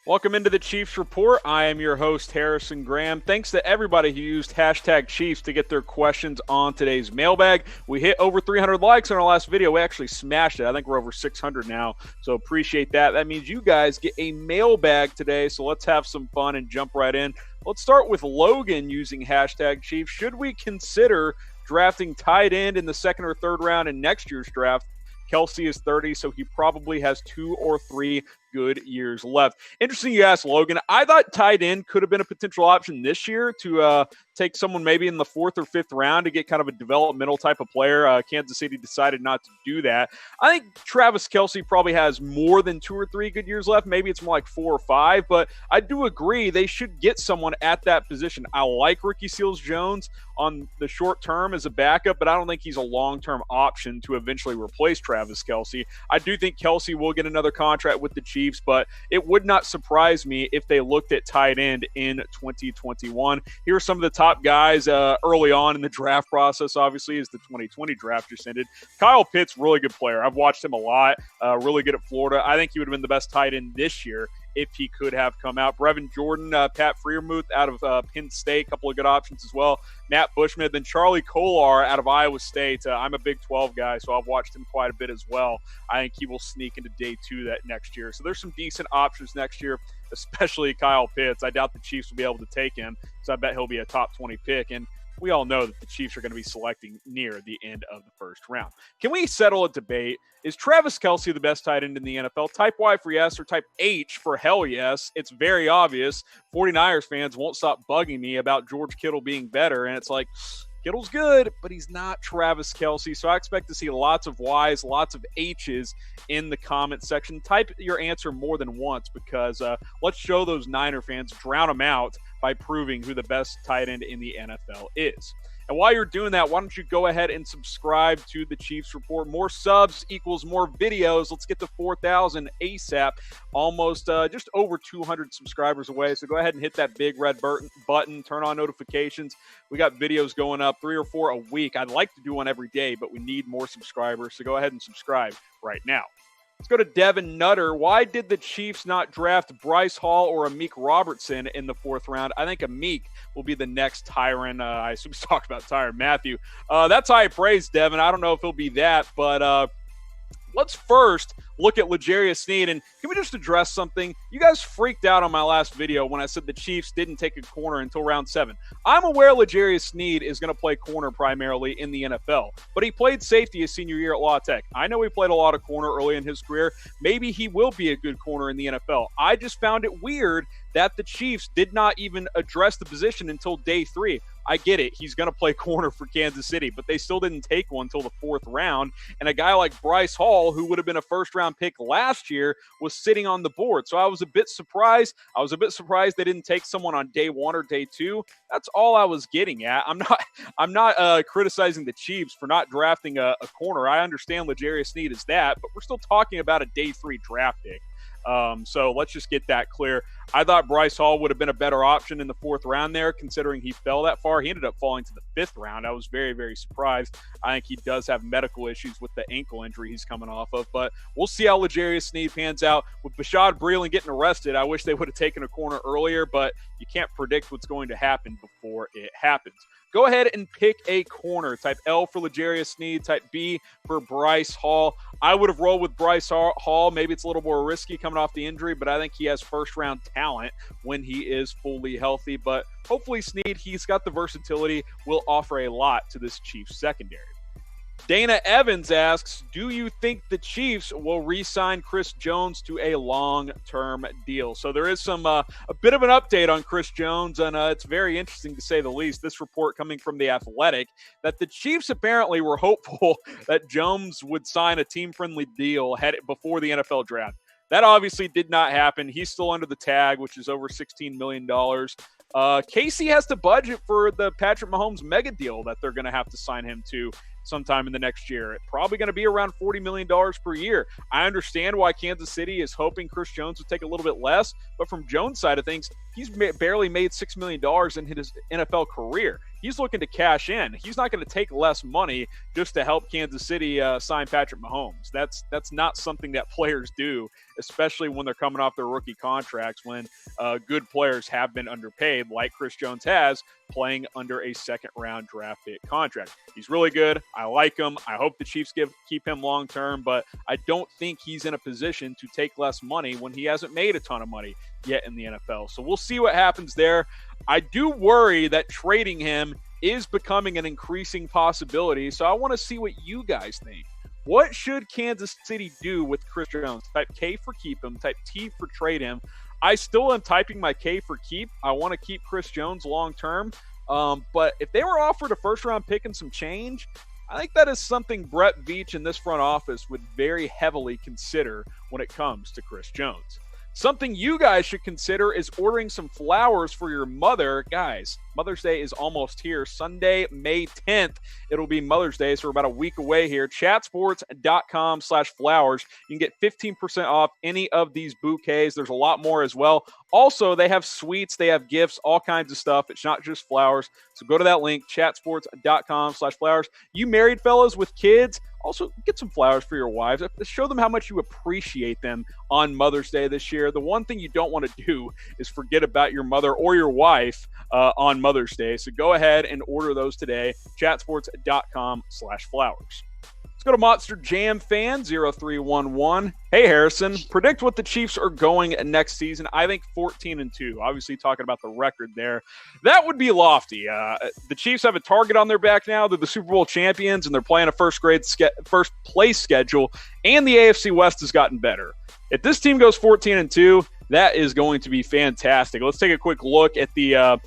Welcome into the Chiefs Report. I am your host, Harrison Graham. Thanks to everybody who used hashtag Chiefs to get their questions on today's mailbag. We hit over 300 likes on our last video. We actually smashed it. I think we're over 600 now, so appreciate that. That means you guys get a mailbag today, so let's have some fun and jump right in. Let's start with Logan using hashtag Chiefs. Should we consider drafting tight end in the second or third round in next year's draft? Kelsey is 30, so he probably has 2 or 3 good years left. Interesting you asked, Logan. I thought tight end could have been a potential option this year to take someone maybe in the 4th or 5th round to get kind of a developmental type of player. Kansas City decided not to do that. I think Travis Kelsey probably has more than 2 or 3 good years left. Maybe it's more like 4 or 5, but I do agree they should get someone at that position. I like Ricky Seals-Jones on the short term as a backup, but I don't think he's a long-term option to eventually replace Travis Kelsey. I do think Kelsey will get another contract with the Chiefs, but it would not surprise me if they looked at tight end in 2021. Here are some of the top guys early on in the draft process, obviously, as the 2020 draft just ended. Kyle Pitts, really good player. I've watched him a lot, really good at Florida. I think he would have been the best tight end this year if he could have come out. Brevin Jordan, Pat Freiermuth out of Penn State, a couple of good options as well. Matt Bushman, then Charlie Kolar out of Iowa State. I'm a Big 12 guy, so I've watched him quite a bit as well. I think he will sneak into day 2 that next year. So there's some decent options next year, especially Kyle Pitts. I doubt the Chiefs will be able to take him, so I bet he'll be a top 20 pick. And we all know that the Chiefs are going to be selecting near the end of the first round. Can we settle a debate? Is Travis Kelsey the best tight end in the NFL? Type Y for yes or type H for hell yes. It's very obvious. 49ers fans won't stop bugging me about George Kittle being better, and it's like, Kittle's good, but he's not Travis Kelsey. So I expect to see lots of Y's, lots of H's in the comment section. Type your answer more than once because let's show those Niner fans, drown them out by proving who the best tight end in the NFL is. And while you're doing that, why don't you go ahead and subscribe to the Chiefs Report? More subs equals more videos. Let's get to 4,000 ASAP. Almost just over 200 subscribers away. So go ahead and hit that big red button. Turn on notifications. We got videos going up 3 or 4 a week. I'd like to do one every day, but we need more subscribers. So go ahead and subscribe right now. Let's go to Devin Nutter. Why did the Chiefs not draft Bryce Hall or Amik Robertson in the 4th round? I think Amik will be the next Tyrann. I assume he's talking about Tyrann Mathieu. That's high praise, Devin. I don't know if he'll be that, but let's first look at L'Jarius Sneed. And can we just address something? You guys freaked out on my last video when I said the Chiefs didn't take a corner until round 7. I'm aware L'Jarius Sneed is going to play corner primarily in the NFL, but he played safety his senior year at La Tech. I know he played a lot of corner early in his career. Maybe he will be a good corner in the NFL. I just found it weird that the Chiefs did not even address the position until day 3. I get it. He's going to play corner for Kansas City, but they still didn't take one until the 4th round. And a guy like Bryce Hall, who would have been a first-round pick last year, was sitting on the board. So I was a bit surprised. I was a bit surprised they didn't take someone on day 1 or day 2. That's all I was getting at. I'm not criticizing the Chiefs for not drafting a corner. I understand L'Jarius Sneed is that, but we're still talking about a day 3 draft pick. So let's just get that clear. I thought Bryce Hall would have been a better option in the 4th round there, considering he fell that far. He ended up falling to the 5th round. I was very, very surprised. I think he does have medical issues with the ankle injury he's coming off of, but we'll see how L'Jarius Sneed pans out. With Bashaud Breeland getting arrested, I wish they would have taken a corner earlier, but you can't predict what's going to happen before it happens. Go ahead and pick a corner. Type L for L'Jarius Sneed. Type B for Bryce Hall. I would have rolled with Bryce Hall. Maybe it's a little more risky coming off the injury, but I think he has first-round talent when he is fully healthy. But hopefully Sneed, he's got the versatility, will offer a lot to this Chiefs secondary. Dana Evans asks, do you think the Chiefs will re-sign Chris Jones to a long-term deal? So there is some a bit of an update on Chris Jones, and it's very interesting to say the least. This report coming from The Athletic, that the Chiefs apparently were hopeful that Jones would sign a team-friendly deal before the NFL draft. That obviously did not happen. He's still under the tag, which is over $16 million. Casey has to budget for the Patrick Mahomes mega deal that they're going to have to sign him to sometime in the next year. It's probably going to be around $40 million per year. I understand why Kansas City is hoping Chris Jones would take a little bit less, but from Jones' side of things, he's barely made $6 million in his NFL career. he's looking to cash in. He's not going to take less money just to help Kansas City sign Patrick Mahomes. That's not something that players do, especially when they're coming off their rookie contracts, when good players have been underpaid, like Chris Jones has, playing under a second-round draft pick contract. He's really good. I like him. I hope the Chiefs keep him long-term, but I don't think he's in a position to take less money when he hasn't made a ton of money yet in the NFL. So we'll see what happens there. I do worry that trading him is becoming an increasing possibility, so I want to see what you guys think. What should Kansas City do with Chris Jones? Type K for keep him, type T for trade him. I still am typing my K for keep. I want to keep Chris Jones long-term, but if they were offered a first-round pick and some change, I think that is something Brett Veach and this front office would very heavily consider when it comes to Chris Jones. Something you guys should consider is ordering some flowers for your mother. Guys, Mother's Day is almost here. Sunday, May 10th, it'll be Mother's Day, so we're about a week away here. Chatsports.com/flowers. You can get 15% off any of these bouquets. There's a lot more as well. Also, they have sweets, they have gifts, all kinds of stuff. It's not just flowers. So go to that link, chatsports.com/flowers. You married fellas with kids, also get some flowers for your wives. Show them how much you appreciate them on Mother's Day this year. The one thing you don't want to do is forget about your mother or your wife on Mother's Day. So go ahead and order those today, chatsports.com/flowers. Let's go to Monster Jam Fan 0311. Hey, Harrison, predict what the Chiefs are going next season. I think 14-2. Obviously, talking about the record there. That would be lofty. The Chiefs have a target on their back now. They're the Super Bowl champions, and they're playing a first place schedule, and the AFC West has gotten better. If this team goes 14-2, that is going to be fantastic. Let's take a quick look at the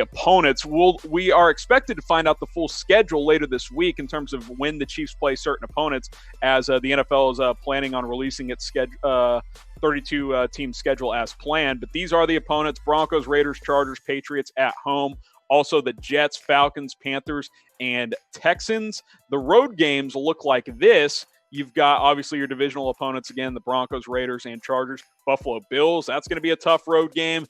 opponents. We are expected to find out the full schedule later this week in terms of when the Chiefs play certain opponents, as the NFL is planning on releasing its 32-team schedule as planned. But these are the opponents: Broncos, Raiders, Chargers, Patriots at home. Also the Jets, Falcons, Panthers, and Texans. The road games look like this. You've got, obviously, your divisional opponents again, the Broncos, Raiders, and Chargers. Buffalo Bills, that's going to be a tough road game.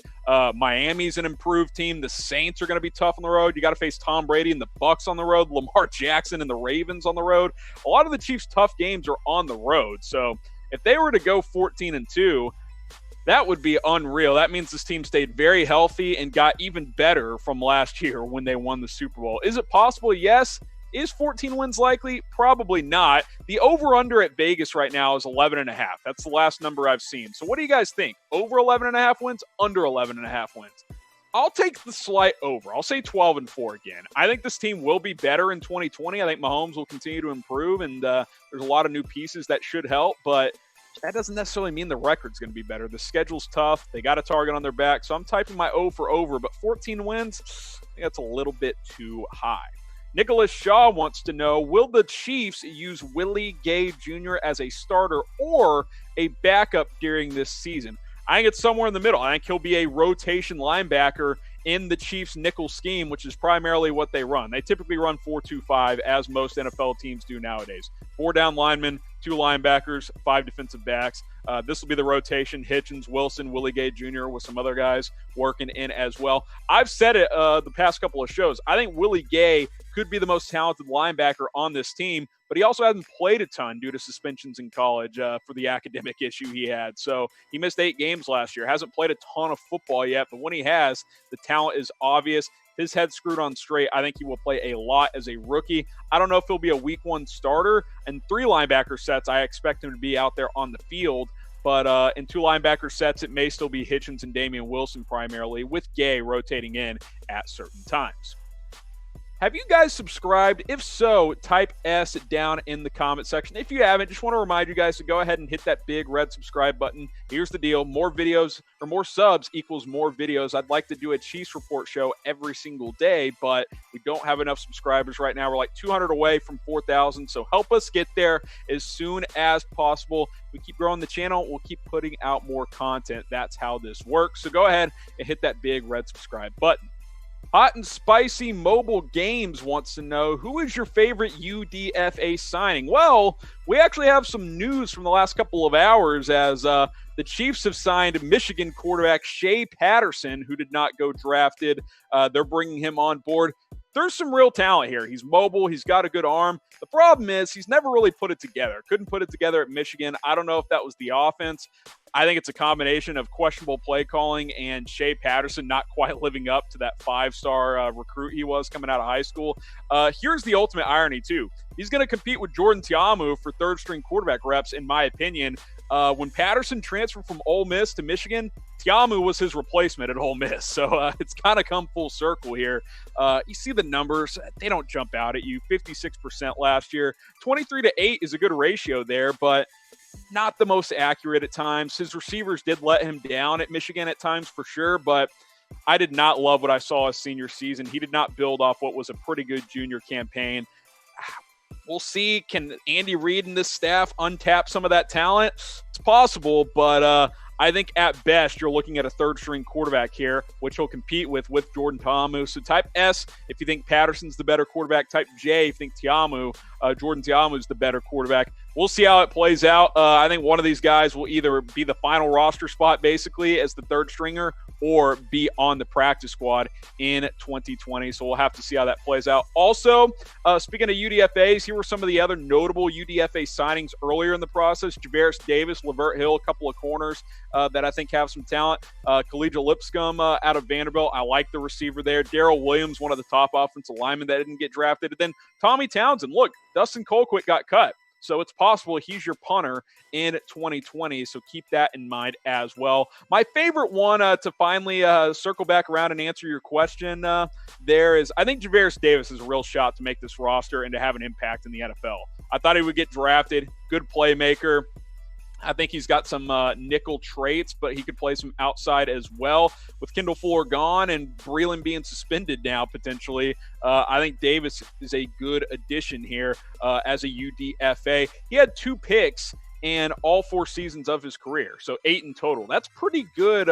Miami's an improved team. The Saints are going to be tough on the road. You got to face Tom Brady and the Bucs on the road, Lamar Jackson and the Ravens on the road. A lot of the Chiefs' tough games are on the road. So if they were to go 14-2, that would be unreal. That means this team stayed very healthy and got even better from last year when they won the Super Bowl. Is it possible? Yes. Is 14 wins likely? Probably not. The over-under at Vegas right now is 11.5. That's the last number I've seen. So what do you guys think? Over 11.5 wins? Under 11.5 wins? I'll take the slight over. I'll say 12-4 again. I think this team will be better in 2020. I think Mahomes will continue to improve, and there's a lot of new pieces that should help, but that doesn't necessarily mean the record's going to be better. The schedule's tough. They got a target on their back, so I'm typing my O for over, but 14 wins, I think that's a little bit too high. Nicholas Shaw wants to know, will the Chiefs use Willie Gay Jr. as a starter or a backup during this season? I think it's somewhere in the middle. I think he'll be a rotation linebacker in the Chiefs' nickel scheme, which is primarily what they run. They typically run 4-2-5, as most NFL teams do nowadays. 4 down linemen, 2 linebackers, 5 defensive backs. This will be the rotation: Hitchens, Wilson, Willie Gay Jr. with some other guys working in as well. I've said it the past couple of shows. I think Willie Gay could be the most talented linebacker on this team, but he also hasn't played a ton due to suspensions in college for the academic issue he had. So he missed 8 games last year. Hasn't played a ton of football yet, but when he has, the talent is obvious. His head's screwed on straight. I think he will play a lot as a rookie. I don't know if he'll be a week 1 starter. And 3 linebacker sets, I expect him to be out there on the field. But in 2 linebacker sets, it may still be Hitchens and Damian Wilson primarily, with Gay rotating in at certain times. Have you guys subscribed? If so, type S down in the comment section. If you haven't, just want to remind you guys to go ahead and hit that big red subscribe button. Here's the deal. More videos or more subs equals more videos. I'd like to do a Chiefs Report show every single day, but we don't have enough subscribers right now. We're like 200 away from 4,000, so help us get there as soon as possible. We keep growing the channel. We'll keep putting out more content. That's how this works. So go ahead and hit that big red subscribe button. Hot and Spicy Mobile Games wants to know, who is your favorite UDFA signing? Well, we actually have some news from the last couple of hours, as the Chiefs have signed Michigan quarterback Shea Patterson, who did not go drafted. They're bringing him on board. there's some real talent here. He's mobile. He's got a good arm. The problem is he's never really put it together. Couldn't put it together at Michigan. I don't know if that was the offense. I think it's a combination of questionable play calling and Shea Patterson not quite living up to that 5-star recruit he was coming out of high school. Here's the ultimate irony, too. He's going to compete with Jordan Ta'amu for third-string quarterback reps, in my opinion. When Patterson transferred from Ole Miss to Michigan, Ta'amu was his replacement at Ole Miss. So it's kind of come full circle here. You see the numbers. They don't jump out at you. 56% last year. 23-8 is a good ratio there, but not the most accurate at times. His receivers did let him down at Michigan at times for sure, but I did not love what I saw his senior season. He did not build off what was a pretty good junior campaign. We'll see. Can Andy Reid and this staff untap some of that talent? It's possible, but I think at best you're looking at a third-string quarterback here, which he'll compete with Jordan Ta'amu. So type S if you think Patterson's the better quarterback. Type J if you think Jordan Ta'amu is the better quarterback. We'll see how it plays out. I think one of these guys will either be the final roster spot, basically, as the third stringer, or be on the practice squad in 2020. So we'll have to see how that plays out. Also, speaking of UDFAs, here were some of the other notable UDFA signings earlier in the process. L'Jarius Davis, Lavert Hill, a couple of corners that I think have some talent. Khalija Lipscomb out of Vanderbilt. I like the receiver there. Darrell Williams, one of the top offensive linemen that didn't get drafted. And then Tommy Townsend. Look, Dustin Colquitt got cut. So it's possible he's your punter in 2020. So keep that in mind as well. My favorite one to finally circle back around and answer your question there is, I think L'Jarius Davis is a real shot to make this roster and to have an impact in the NFL. I thought he would get drafted. Good playmaker. I think he's got some nickel traits, but he could play some outside as well. With Kendall Fuller gone and Breeland being suspended now potentially, I think Davis is a good addition here as a UDFA. He had 2 picks in all 4 seasons of his career, so 8 in total. That's pretty good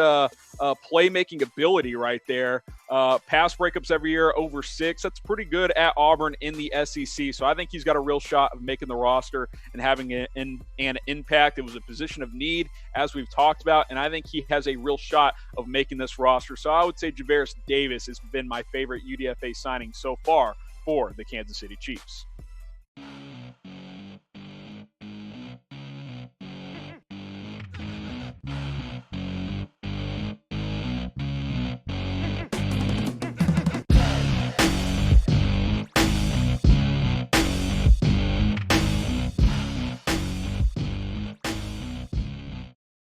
playmaking ability right there. Pass breakups every year over 6. That's pretty good at Auburn in the SEC. So I think he's got a real shot of making the roster and having an impact. It was a position of need, as we've talked about, and I think he has a real shot of making this roster. So I would say L'Jarius Davis has been my favorite UDFA signing so far for the Kansas City Chiefs.